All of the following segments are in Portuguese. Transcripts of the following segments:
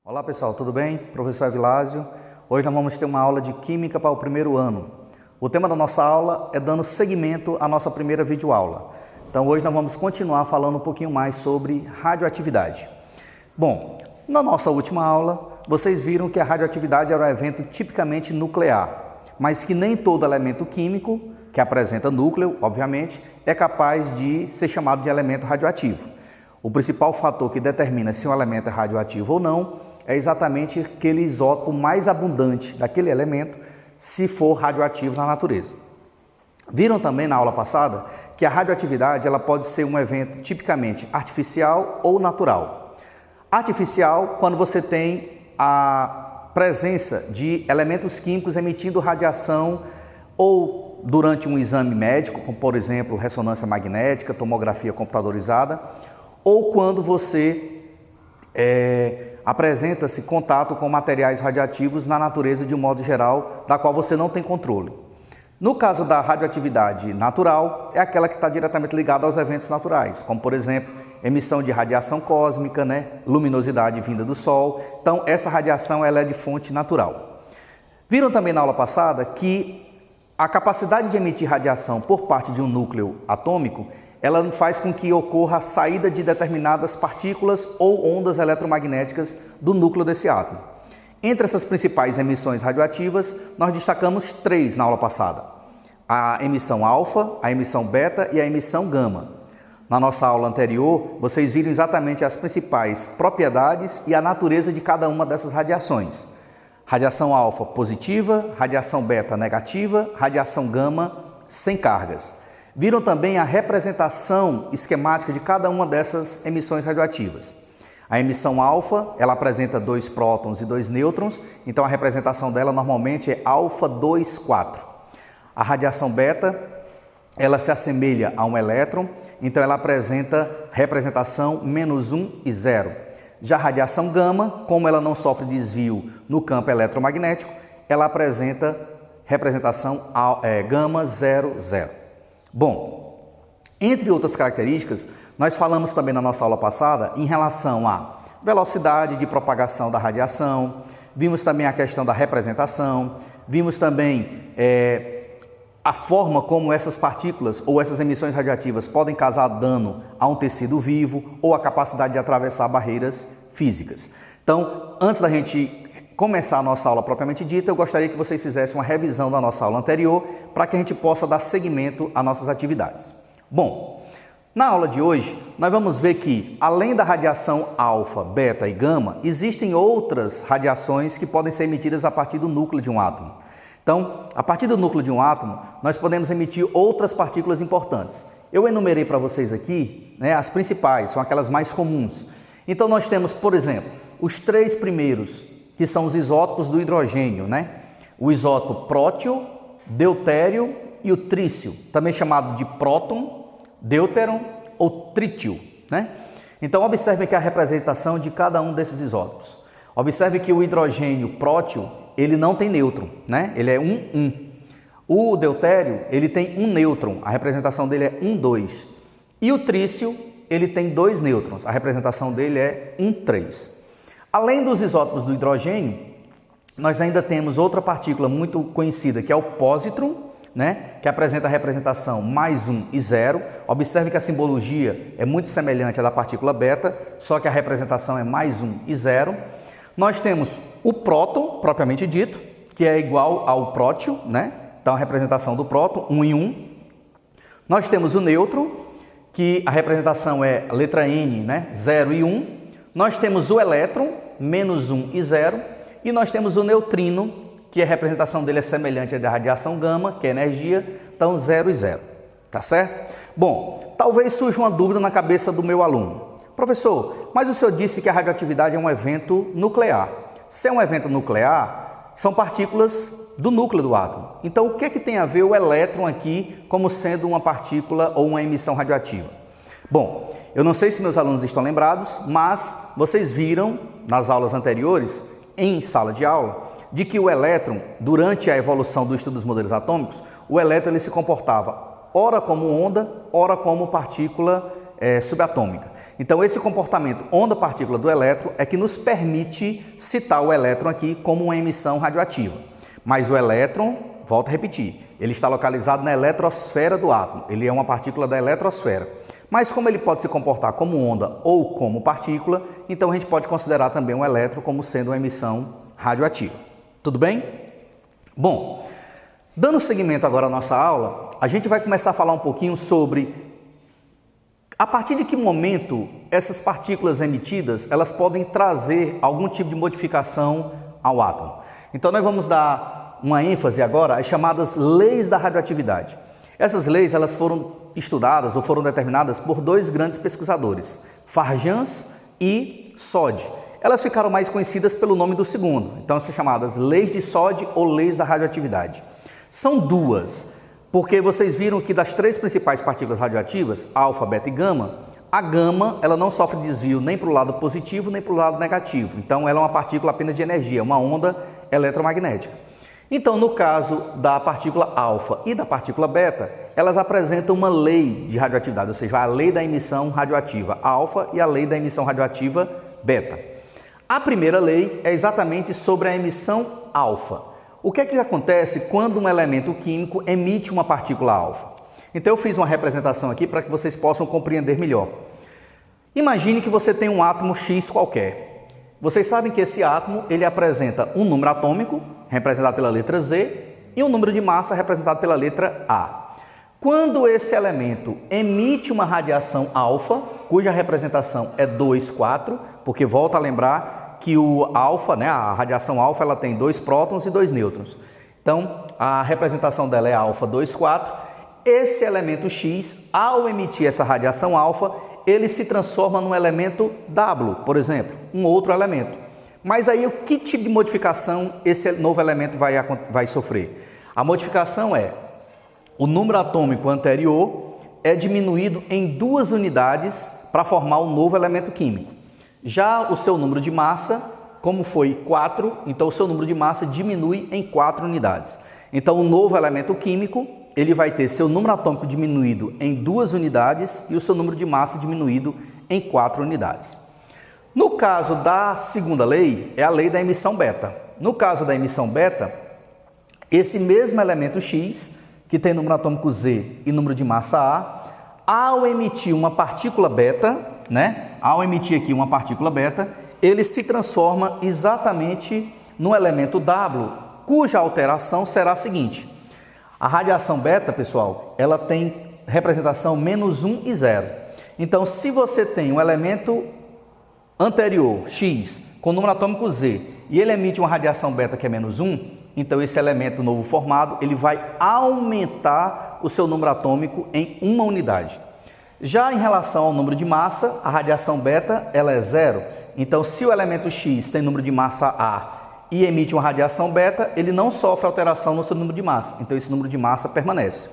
Olá pessoal, tudo bem? Professor Evilásio. Hoje nós vamos ter uma aula de Química para o primeiro ano. O tema da nossa aula é dando seguimento à nossa primeira videoaula. Então hoje nós vamos continuar falando um pouquinho mais sobre radioatividade. Bom, na nossa última aula, vocês viram que a radioatividade era um evento tipicamente nuclear, mas que nem todo elemento químico, que apresenta núcleo, obviamente, é capaz de ser chamado de elemento radioativo. O principal fator que determina se um elemento é radioativo ou não é exatamente aquele isótopo mais abundante daquele elemento, se for radioativo na natureza. Viram também na aula passada que a radioatividade ela pode ser um evento tipicamente artificial ou natural. Artificial, quando você tem a presença de elementos químicos emitindo radiação ou durante um exame médico, como por exemplo ressonância magnética, tomografia computadorizada, ou quando você apresenta-se contato com materiais radioativos na natureza de um modo geral, da qual você não tem controle. No caso da radioatividade natural, é aquela que está diretamente ligada aos eventos naturais, como por exemplo, emissão de radiação cósmica, luminosidade vinda do Sol. Então, essa radiação ela é de fonte natural. Viram também na aula passada que a capacidade de emitir radiação por parte de um núcleo atômico ela faz com que ocorra a saída de determinadas partículas ou ondas eletromagnéticas do núcleo desse átomo. Entre essas principais emissões radioativas, nós destacamos 3 na aula passada: a emissão alfa, a emissão beta e a emissão gama. Na nossa aula anterior, vocês viram exatamente as principais propriedades e a natureza de cada uma dessas radiações. Radiação alfa positiva, radiação beta negativa, radiação gama sem cargas. Viram também a representação esquemática de cada uma dessas emissões radioativas. A emissão alfa, ela apresenta 2 prótons e 2 nêutrons, então a representação dela normalmente é alfa 2, 4. A radiação beta, ela se assemelha a um elétron, então ela apresenta representação -1 e 0. Já a radiação gama, como ela não sofre desvio no campo eletromagnético, ela apresenta representação gama 0, 0. Bom, entre outras características, nós falamos também na nossa aula passada em relação à velocidade de propagação da radiação, vimos também a questão da representação, vimos também a forma como essas partículas ou essas emissões radioativas podem causar dano a um tecido vivo ou a capacidade de atravessar barreiras físicas. Então, antes da gente começar a nossa aula propriamente dita, eu gostaria que vocês fizessem uma revisão da nossa aula anterior para que a gente possa dar seguimento às nossas atividades. Bom, na aula de hoje, nós vamos ver que, além da radiação alfa, beta e gama, existem outras radiações que podem ser emitidas a partir do núcleo de um átomo. Então, a partir do núcleo de um átomo, nós podemos emitir outras partículas importantes. Eu enumerei para vocês aqui, as principais, são aquelas mais comuns. Então, nós temos, por exemplo, os 3 primeiros, que são os isótopos do hidrogênio, O isótopo prótio, deutério e o trício, também chamado de próton, deuteron ou trítio, Então, observe aqui a representação de cada um desses isótopos. Observe que o hidrogênio prótio, ele não tem nêutron, Ele é 1,1. O deutério, ele tem um nêutron, a representação dele é 1,2. E o trício, ele tem 2 nêutrons, a representação dele é 1,3. Além dos isótopos do hidrogênio, nós ainda temos outra partícula muito conhecida, que é o pósitron, que apresenta a representação +1 e 0. Observe que a simbologia é muito semelhante à da partícula beta, só que a representação é +1 e 0. Nós temos o próton, propriamente dito, que é igual ao prótio, Então, a representação do próton, 1 e 1. Nós temos o nêutron, que a representação é a letra N, 0 e 1. Nós temos o elétron, -1 e 0, e nós temos o neutrino, que a representação dele é semelhante à da radiação gama, que é energia, então 0 e 0, tá certo? Bom, talvez surja uma dúvida na cabeça do meu aluno. Professor, mas o senhor disse que a radioatividade é um evento nuclear. Se é um evento nuclear, são partículas do núcleo do átomo. Então, o que tem a ver o elétron aqui como sendo uma partícula ou uma emissão radioativa? Bom, eu não sei se meus alunos estão lembrados, mas vocês viram nas aulas anteriores, em sala de aula, de que o elétron, durante a evolução do estudo dos modelos atômicos, o elétron ele se comportava ora como onda, ora como partícula subatômica. Então, esse comportamento onda-partícula do elétron é que nos permite citar o elétron aqui como uma emissão radioativa. Mas o elétron, volto a repetir, ele está localizado na eletrosfera do átomo, ele é uma partícula da eletrosfera. Mas como ele pode se comportar como onda ou como partícula, então a gente pode considerar também o elétron como sendo uma emissão radioativa. Tudo bem? Bom, dando seguimento agora à nossa aula, a gente vai começar a falar um pouquinho sobre a partir de que momento essas partículas emitidas, elas podem trazer algum tipo de modificação ao átomo. Então nós vamos dar uma ênfase agora às chamadas leis da radioatividade. Essas leis, elas foram estudadas ou foram determinadas por dois grandes pesquisadores, Farjans e Soddy. Elas ficaram mais conhecidas pelo nome do segundo, então são chamadas leis de Soddy ou leis da radioatividade. São duas, porque vocês viram que das três principais partículas radioativas, alfa, beta e gama, a gama ela não sofre desvio nem para o lado positivo nem para o lado negativo, então ela é uma partícula apenas de energia, uma onda eletromagnética. Então, no caso da partícula alfa e da partícula beta, elas apresentam uma lei de radioatividade, ou seja, a lei da emissão radioativa alfa e a lei da emissão radioativa beta. A primeira lei é exatamente sobre a emissão alfa. O que é que acontece quando um elemento químico emite uma partícula alfa? Então eu fiz uma representação aqui para que vocês possam compreender melhor. Imagine que você tem um átomo X qualquer. Vocês sabem que esse átomo ele apresenta um número atômico, representado pela letra Z, e um número de massa representado pela letra A. Quando esse elemento emite uma radiação alfa, cuja representação é 2, 4, porque volta a lembrar que o alfa, a radiação alfa, ela tem 2 prótons e 2 nêutrons. Então, a representação dela é alfa 2, 4. Esse elemento X, ao emitir essa radiação alfa, ele se transforma num elemento W, por exemplo, um outro elemento. Mas aí, que tipo de modificação esse novo elemento vai sofrer? A modificação é, o número atômico anterior é diminuído em 2 unidades para formar um novo elemento químico. Já o seu número de massa, como foi 4, então o seu número de massa diminui em 4 unidades. Então, o novo elemento químico, ele vai ter seu número atômico diminuído em 2 unidades e o seu número de massa diminuído em 4 unidades. No caso da segunda lei, é a lei da emissão beta. No caso da emissão beta, esse mesmo elemento X, que tem número atômico Z e número de massa A, ao emitir uma partícula beta, ao emitir aqui uma partícula beta, ele se transforma exatamente no elemento W, cuja alteração será a seguinte. A radiação beta, pessoal, ela tem representação -1 e 0. Então, se você tem um elemento anterior, X, com número atômico Z, e ele emite uma radiação beta que é -1, então esse elemento novo formado, ele vai aumentar o seu número atômico em 1 unidade. Já em relação ao número de massa, a radiação beta, ela é 0. Então, se o elemento X tem número de massa A e emite uma radiação beta, ele não sofre alteração no seu número de massa. Então, esse número de massa permanece.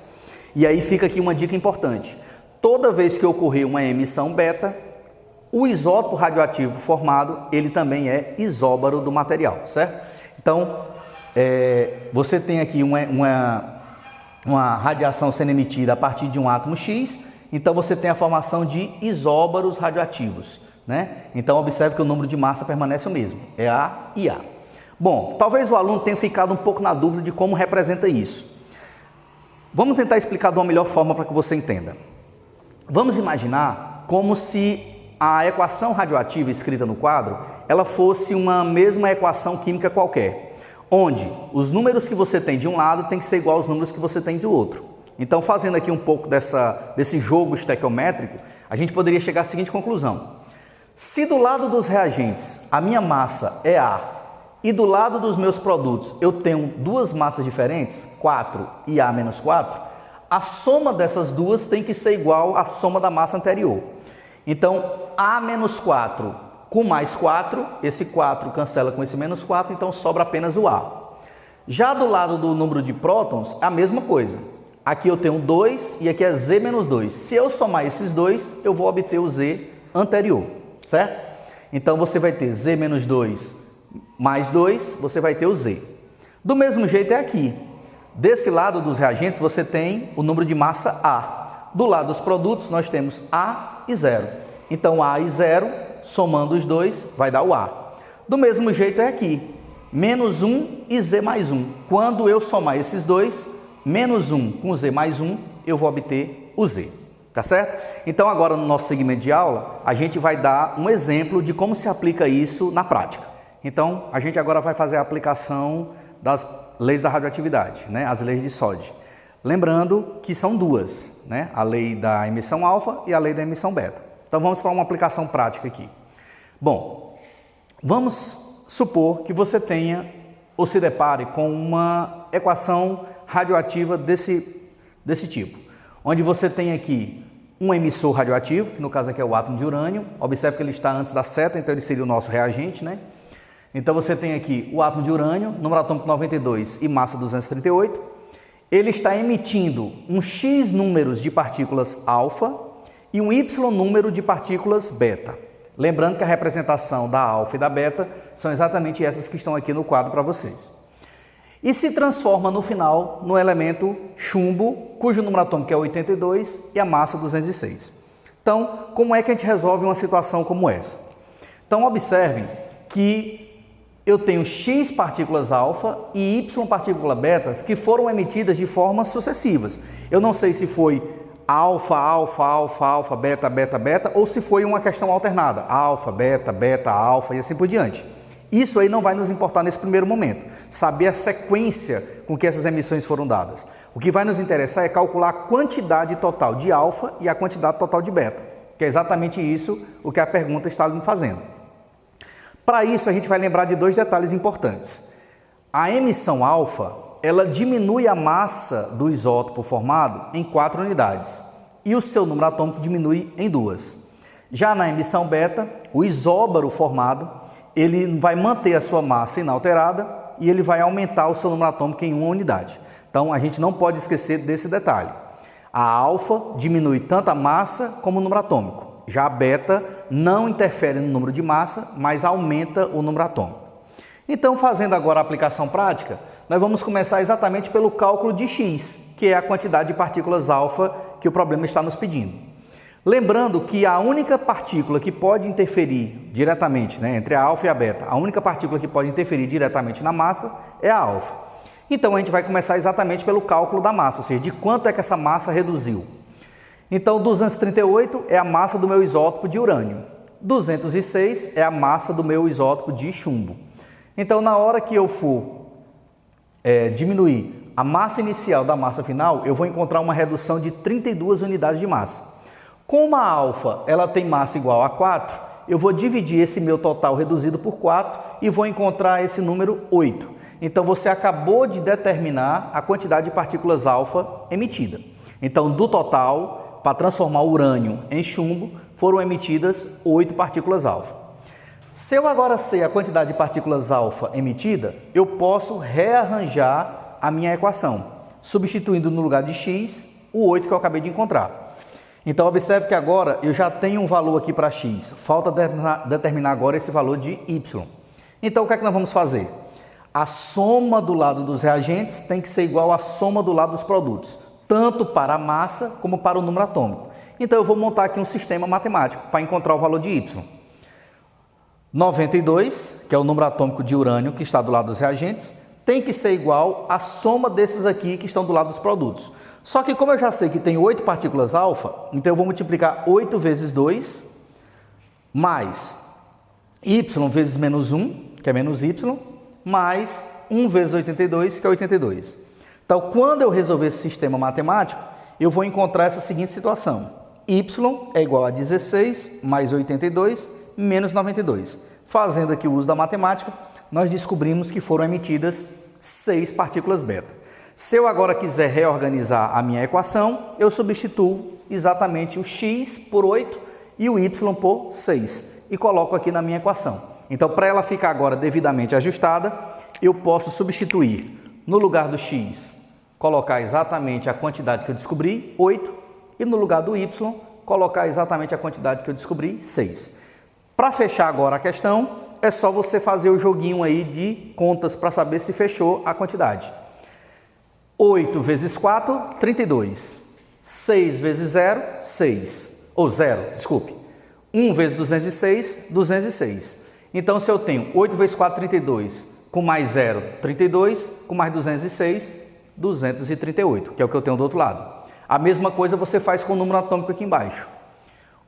E aí fica aqui uma dica importante. Toda vez que ocorrer uma emissão beta, o isótopo radioativo formado, ele também é isóbaro do material, certo? Então, você tem aqui uma radiação sendo emitida a partir de um átomo X, então você tem a formação de isóbaros radioativos, Então, observe que o número de massa permanece o mesmo, é A e A. Bom, talvez o aluno tenha ficado um pouco na dúvida de como representa isso. Vamos tentar explicar de uma melhor forma para que você entenda. Vamos imaginar como se a equação radioativa escrita no quadro, ela fosse uma mesma equação química qualquer, onde os números que você tem de um lado tem que ser igual aos números que você tem do outro. Então, fazendo aqui um pouco desse jogo estequiométrico, a gente poderia chegar à seguinte conclusão. Se do lado dos reagentes a minha massa é A e do lado dos meus produtos eu tenho 2 massas diferentes, 4 e A menos 4, a soma dessas duas tem que ser igual à soma da massa anterior. Então, A menos 4 com mais 4, esse 4 cancela com esse menos 4, então sobra apenas o A. Já do lado do número de prótons, é a mesma coisa. Aqui eu tenho 2 e aqui é Z menos 2. Se eu somar esses dois, eu vou obter o Z anterior, certo? Então, você vai ter Z menos 2 mais 2, você vai ter o Z. Do mesmo jeito é aqui. Desse lado dos reagentes, você tem o número de massa A. Do lado dos produtos, nós temos A e 0. Então, A e 0, somando os dois, vai dar o A. Do mesmo jeito é aqui, menos 1 e Z mais 1. Quando eu somar esses dois, menos 1 com Z mais 1, eu vou obter o Z. Tá certo? Então, agora no nosso segmento de aula, a gente vai dar um exemplo de como se aplica isso na prática. Então, a gente agora vai fazer a aplicação das leis da radioatividade, né? As leis de Soddy. Lembrando que são duas, né? A lei da emissão alfa e a lei da emissão beta. Então, vamos para uma aplicação prática aqui. Bom, vamos supor que você tenha ou se depare com uma equação radioativa desse tipo, onde você tem aqui um emissor radioativo, que no caso aqui é o átomo de urânio. Observe que ele está antes da seta, então ele seria o nosso reagente, né? Então você tem aqui o átomo de urânio, número atômico 92 e massa 238. Ele está emitindo um X números de partículas alfa e um Y número de partículas beta. Lembrando que a representação da alfa e da beta são exatamente essas que estão aqui no quadro para vocês. E se transforma no final no elemento chumbo, cujo número atômico é 82 e a massa 206. Então, como é que a gente resolve uma situação como essa? Então, observem que eu tenho X partículas alfa e Y partículas beta que foram emitidas de formas sucessivas. Eu não sei se foi alfa, alfa, alfa, alfa, beta, beta, beta, ou se foi uma questão alternada, alfa, beta, beta, alfa e assim por diante. Isso aí não vai nos importar nesse primeiro momento, saber a sequência com que essas emissões foram dadas. O que vai nos interessar é calcular a quantidade total de alfa e a quantidade total de beta, que é exatamente isso o que a pergunta está me fazendo. Para isso, a gente vai lembrar de dois detalhes importantes. A emissão alfa, ela diminui a massa do isótopo formado em 4 unidades e o seu número atômico diminui em 2. Já na emissão beta, o isóbaro formado, ele vai manter a sua massa inalterada e ele vai aumentar o seu número atômico em 1 unidade. Então, a gente não pode esquecer desse detalhe. A alfa diminui tanto a massa como o número atômico. Já a beta não interfere no número de massa, mas aumenta o número atômico. Então, fazendo agora a aplicação prática, nós vamos começar exatamente pelo cálculo de X, que é a quantidade de partículas alfa que o problema está nos pedindo. Lembrando que a única partícula que pode interferir diretamente, né, entre a alfa e a beta, a única partícula que pode interferir diretamente na massa é a alfa. Então, a gente vai começar exatamente pelo cálculo da massa, ou seja, de quanto é que essa massa reduziu. Então, 238 é a massa do meu isótopo de urânio, 206 é a massa do meu isótopo de chumbo. Então, na hora que eu for diminuir a massa inicial da massa final, eu vou encontrar uma redução de 32 unidades de massa. Como a alfa ela tem massa igual a 4, eu vou dividir esse meu total reduzido por 4 e vou encontrar esse número 8. Então, você acabou de determinar a quantidade de partículas alfa emitida. Então, do total, para transformar o urânio em chumbo, foram emitidas 8 partículas alfa. Se eu agora sei a quantidade de partículas alfa emitida, eu posso rearranjar a minha equação, substituindo no lugar de x o 8 que eu acabei de encontrar. Então, observe que agora eu já tenho um valor aqui para x, falta determinar agora esse valor de y. Então, o que é que nós vamos fazer? A soma do lado dos reagentes tem que ser igual à soma do lado dos produtos, tanto para a massa como para o número atômico. Então, eu vou montar aqui um sistema matemático para encontrar o valor de y. 92, que é o número atômico de urânio que está do lado dos reagentes, tem que ser igual à soma desses aqui que estão do lado dos produtos. Só que como eu já sei que tem 8 partículas alfa, então eu vou multiplicar 8 vezes 2, mais y vezes menos 1, que é menos y, mais 1 vezes 82, que é 82. Então, quando eu resolver esse sistema matemático, eu vou encontrar essa seguinte situação. Y é igual a 16 mais 82 menos 92. Fazendo aqui o uso da matemática, nós descobrimos que foram emitidas 6 partículas beta. Se eu agora quiser reorganizar a minha equação, eu substituo exatamente o x por 8 e o y por 6 e coloco aqui na minha equação. Então, para ela ficar agora devidamente ajustada, eu posso substituir no lugar do x, colocar exatamente a quantidade que eu descobri, 8, e no lugar do y, colocar exatamente a quantidade que eu descobri, 6. Para fechar agora a questão, é só você fazer o joguinho aí de contas para saber se fechou a quantidade. 8 vezes 4, 32. 6 vezes 0, 6. ou 0, desculpe. 1 vezes 206, 206. Então, se eu tenho 8 vezes 4, 32, com mais 0, 32, com mais 206, 238, que é o que eu tenho do outro lado. A mesma coisa você faz com o número atômico aqui embaixo.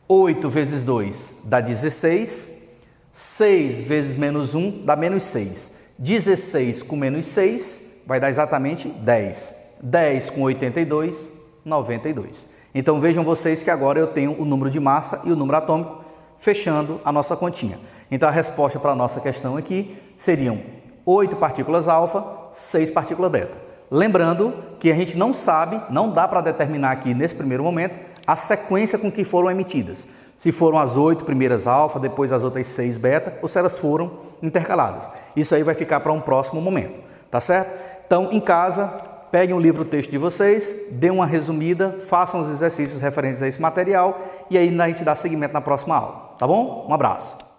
8 vezes 2 dá 16, 6 vezes menos 1 dá menos 6. 16 com menos 6 vai dar exatamente 10. 10 com 82, 92. Então vejam vocês que agora eu tenho o número de massa e o número atômico fechando a nossa continha. Então a resposta para a nossa questão aqui seriam 8 partículas alfa, 6 partículas beta. Lembrando que a gente não sabe, não dá para determinar aqui nesse primeiro momento a sequência com que foram emitidas. Se foram as 8 primeiras alfa, depois as outras 6 beta, ou se elas foram intercaladas. Isso aí vai ficar para um próximo momento, tá certo? Então, em casa, peguem o livro texto de vocês, dêem uma resumida, façam os exercícios referentes a esse material e aí a gente dá seguimento na próxima aula, tá bom? Um abraço!